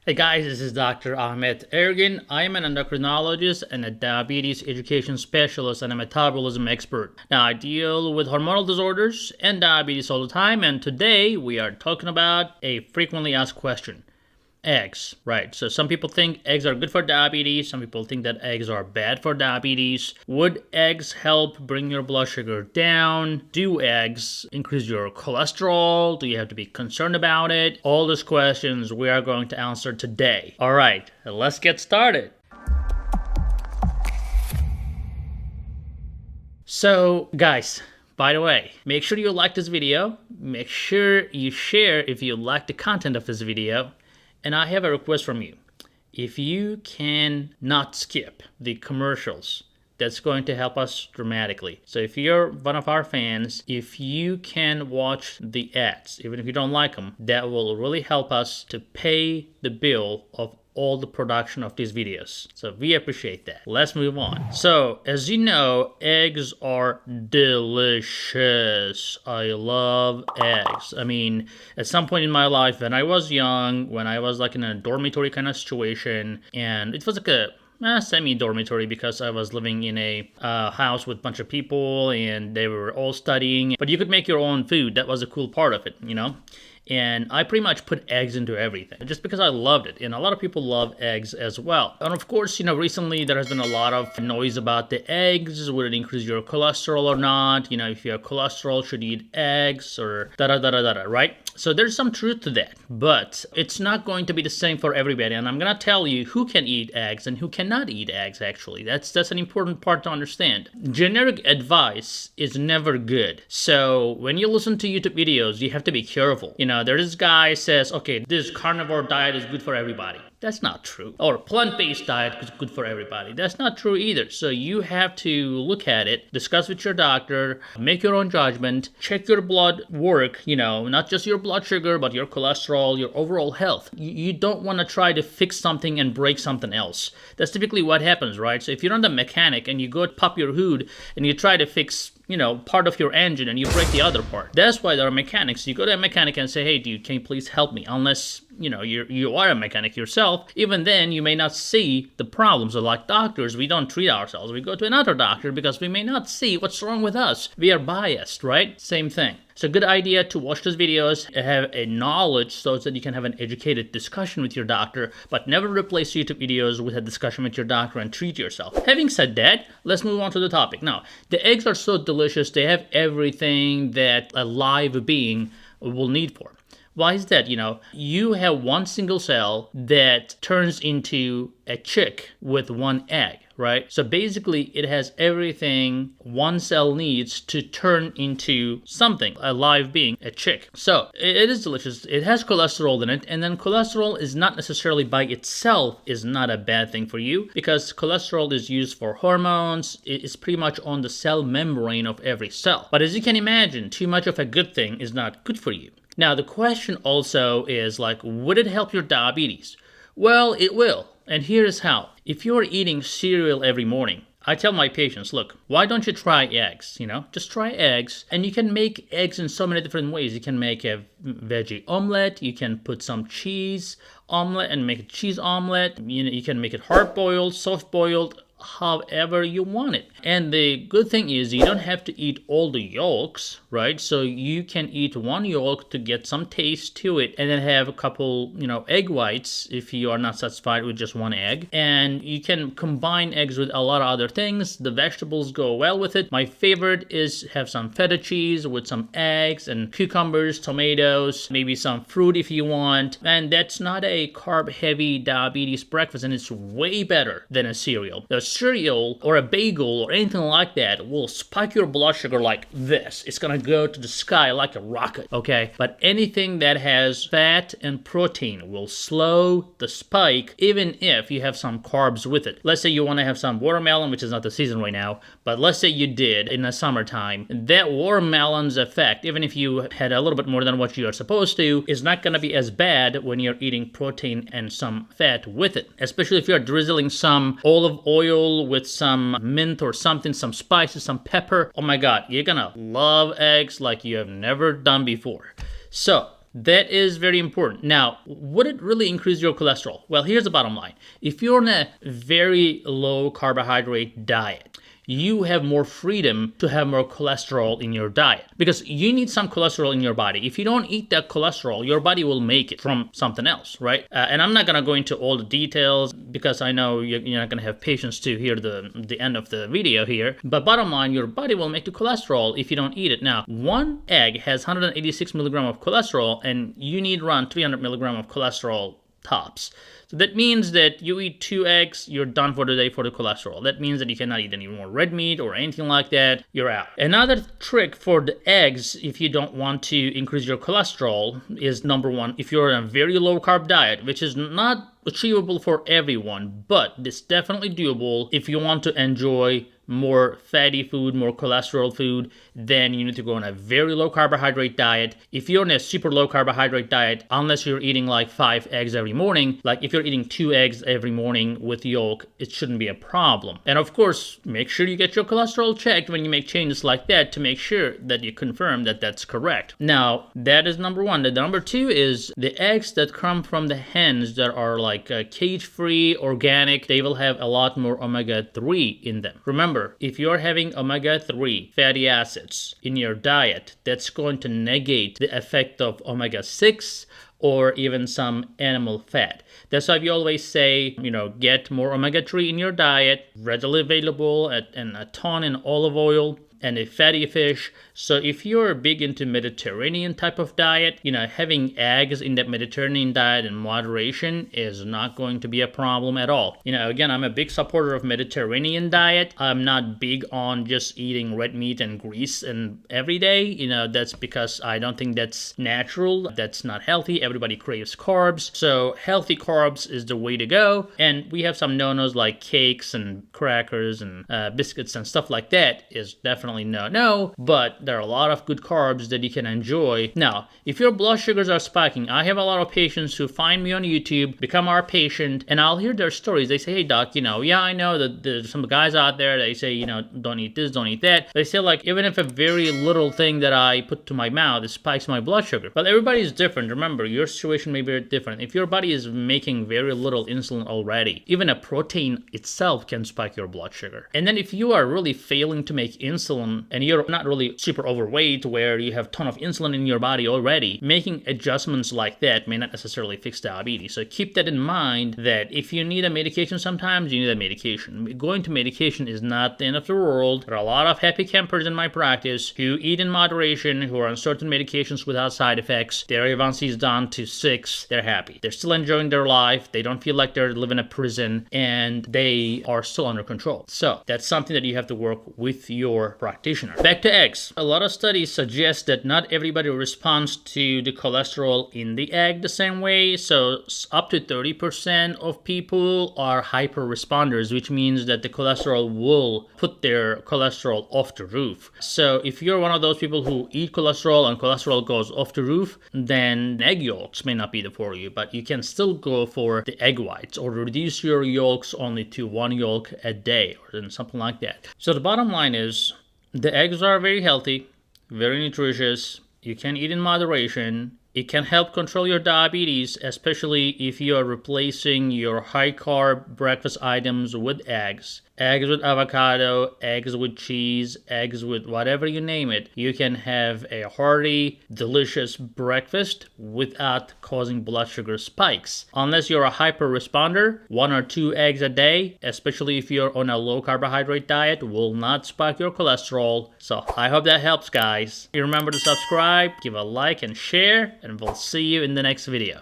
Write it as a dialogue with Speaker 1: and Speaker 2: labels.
Speaker 1: Hey guys, this is Dr. Ahmed Ergin. I am an endocrinologist and a diabetes education specialist and a metabolism expert. Now, I deal with hormonal disorders and diabetes all the time, and today we are talking about a frequently asked question. Eggs, right? So some people think eggs are good for diabetes. Some people think that eggs are bad for diabetes. Would eggs help bring your blood sugar down? Do eggs increase your cholesterol? Do you have to be concerned about it? All these questions we are going to answer today. All right, let's get started. So, guys, by the way, make sure you like this video. Make sure you share if you like the content of this video. And I have a request from you. If you can not skip the commercials, that's going to help us dramatically. So if you're one of our fans, if you can watch the ads, even if you don't like them, that will really help us to pay the bill of all the production of these videos. So we appreciate that. Let's move on. So as you know, eggs are delicious. I love eggs. I mean, at some point in my life when I was young, when I was like in a dormitory kind of situation, and it was like a semi-dormitory because I was living in a house with a bunch of people and they were all studying, but you could make your own food. That was a cool part of it, you know? And I pretty much put eggs into everything just because I loved it. And a lot of people love eggs as well. And of course, recently there has been a lot of noise about the eggs. Would it increase your cholesterol or not? If you have cholesterol, should you eat eggs or da-da-da-da-da, right? So there's some truth to that, but it's not going to be the same for everybody. And I'm going to tell you who can eat eggs and who cannot eat eggs, actually. That's an important part to understand. Generic advice is never good. So when you listen to YouTube videos, you have to be careful. There's this guy says, okay, this carnivore diet is good for everybody. That's not true. Or plant-based diet is good for everybody. That's not true either. So you have to look at it, discuss with your doctor, make your own judgment, check your blood work, not just your blood sugar, but your cholesterol, your overall health. You don't want to try to fix something and break something else. That's typically what happens, right? So if you're not a mechanic and you go pop your hood and you try to fix part of your engine and you break the other part. That's why there are mechanics. You go to a mechanic and say, hey, dude, can you please help me? Unless, you are a mechanic yourself. Even then, you may not see the problems. So like doctors, we don't treat ourselves. We go to another doctor because we may not see what's wrong with us. We are biased, right? Same thing. So good idea to watch those videos, have a knowledge so that you can have an educated discussion with your doctor, but never replace YouTube videos with a discussion with your doctor and treat yourself. Having said that, let's move on to the topic. Now, the eggs are so delicious. They have everything that a live being will need for. Why is that? You have one single cell that turns into a chick with one egg, right? So basically it has everything one cell needs to turn into something, a live being, a chick. So it is delicious. It has cholesterol in it, and then cholesterol is not necessarily by itself is not a bad thing for you because cholesterol is used for hormones. It is pretty much on the cell membrane of every cell. But as you can imagine, too much of a good thing is not good for you. Now, the question also is would it help your diabetes? Well, it will. And here is how. If you're eating cereal every morning, I tell my patients, look, why don't you try eggs? Just try eggs. And you can make eggs in so many different ways. You can make a veggie omelet. You can put some cheese omelet and make a cheese omelet. You can make it hard-boiled, soft-boiled, however you want it. And the good thing is you don't have to eat all the yolks, right? So you can eat one yolk to get some taste to it and then have a couple, egg whites if you are not satisfied with just one egg. And you can combine eggs with a lot of other things. The vegetables go well with it. My favorite is have some feta cheese with some eggs and cucumbers, tomatoes, maybe some fruit if you want. And that's not a carb-heavy diabetes breakfast, and it's way better than a cereal. A cereal or a bagel or anything like that will spike your blood sugar like this. It's gonna go to the sky like a rocket, okay? But anything that has fat and protein will slow the spike even if you have some carbs with it. Let's say you want to have some watermelon, which is not the season right now, but let's say you did in the summertime. That watermelon's effect, even if you had a little bit more than what you are supposed to, is not gonna be as bad when you're eating protein and some fat with it. Especially if you're drizzling some olive oil with some mint or something, some spices, some pepper. Oh my God, you're gonna love eggs like you have never done before. So That is very important. Now, would it really increase your cholesterol? Well, here's the bottom line. If you're on a very low carbohydrate diet, you have more freedom to have more cholesterol in your diet because you need some cholesterol in your body. If you don't eat that cholesterol, your body will make it from something else, right? And I'm not going to go into all the details because I know you're not going to have patience to hear the end of the video here. But bottom line, your body will make the cholesterol if you don't eat it. Now, one egg has 186 milligram of cholesterol, and you need around 300 milligram of cholesterol tops. So that means that you eat 2 eggs, you're done for the day for the cholesterol. That means that you cannot eat any more red meat or anything like that. You're out. Another trick for the eggs, if you don't want to increase your cholesterol, is number one, if you're on a very low carb diet, which is not achievable for everyone, but it's definitely doable if you want to enjoy more fatty food, more cholesterol food, then you need to go on a very low carbohydrate diet. If you're on a super low carbohydrate diet, unless you're eating like 5 eggs every morning, like if you're eating 2 eggs every morning with yolk, it shouldn't be a problem. And of course, make sure you get your cholesterol checked when you make changes like that to make sure that you confirm that that's correct. Now, that is number one. The number two is the eggs that come from the hens that are like cage-free, organic, they will have a lot more omega-3 in them. Remember, if you're having omega-3 fatty acids in your diet, that's going to negate the effect of omega-6 or even some animal fat. That's why we always say, get more omega-3 in your diet, readily available and a ton in olive oil and a fatty fish. So if you're big into Mediterranean type of diet, having eggs in that Mediterranean diet in moderation is not going to be a problem at all. Again, I'm a big supporter of Mediterranean diet. I'm not big on just eating red meat and grease and every day. That's because I don't think that's natural. That's not healthy. Everybody craves carbs. So healthy carbs is the way to go. And we have some no-nos like cakes and crackers and biscuits and stuff like that is definitely no, but there are a lot of good carbs that you can enjoy. Now, if your blood sugars are spiking, I have a lot of patients who find me on YouTube, become our patient, and I'll hear their stories. They say, hey doc, I know that there's some guys out there, they say, don't eat this, don't eat that. They say like, even if a very little thing that I put to my mouth, it spikes my blood sugar. But everybody is different. Remember, your situation may be different. If your body is making very little insulin already, even a protein itself can spike your blood sugar. And then if you are really failing to make insulin and you're not really super overweight where you have a ton of insulin in your body already, making adjustments like that may not necessarily fix diabetes. So keep that in mind that if you need a medication sometimes, you need a medication. Going to medication is not the end of the world. There are a lot of happy campers in my practice who eat in moderation, who are on certain medications without side effects. Their A1C is down to 6. They're happy. They're still enjoying their life. They don't feel like they're living in a prison and they are still under control. So that's something that you have to work with your practitioner. Back to eggs. A lot of studies suggest that not everybody responds to the cholesterol in the egg the same way. So up to 30% of people are hyper responders, which means that the cholesterol will put their cholesterol off the roof. So if you're one of those people who eat cholesterol and cholesterol goes off the roof, then egg yolks may not be the for you, but you can still go for the egg whites or reduce your yolks only to 1 yolk a day or something like that. So the bottom line is the eggs are very healthy, very nutritious. You can eat in moderation. It can help control your diabetes, especially if you are replacing your high-carb breakfast items with eggs. Eggs with avocado, eggs with cheese, eggs with whatever you name it. You can have a hearty, delicious breakfast without causing blood sugar spikes. Unless you're a hyper responder, 1 or 2 eggs a day, especially if you're on a low carbohydrate diet, will not spike your cholesterol. So I hope that helps, guys. Remember to subscribe, give a like and share, and we'll see you in the next video.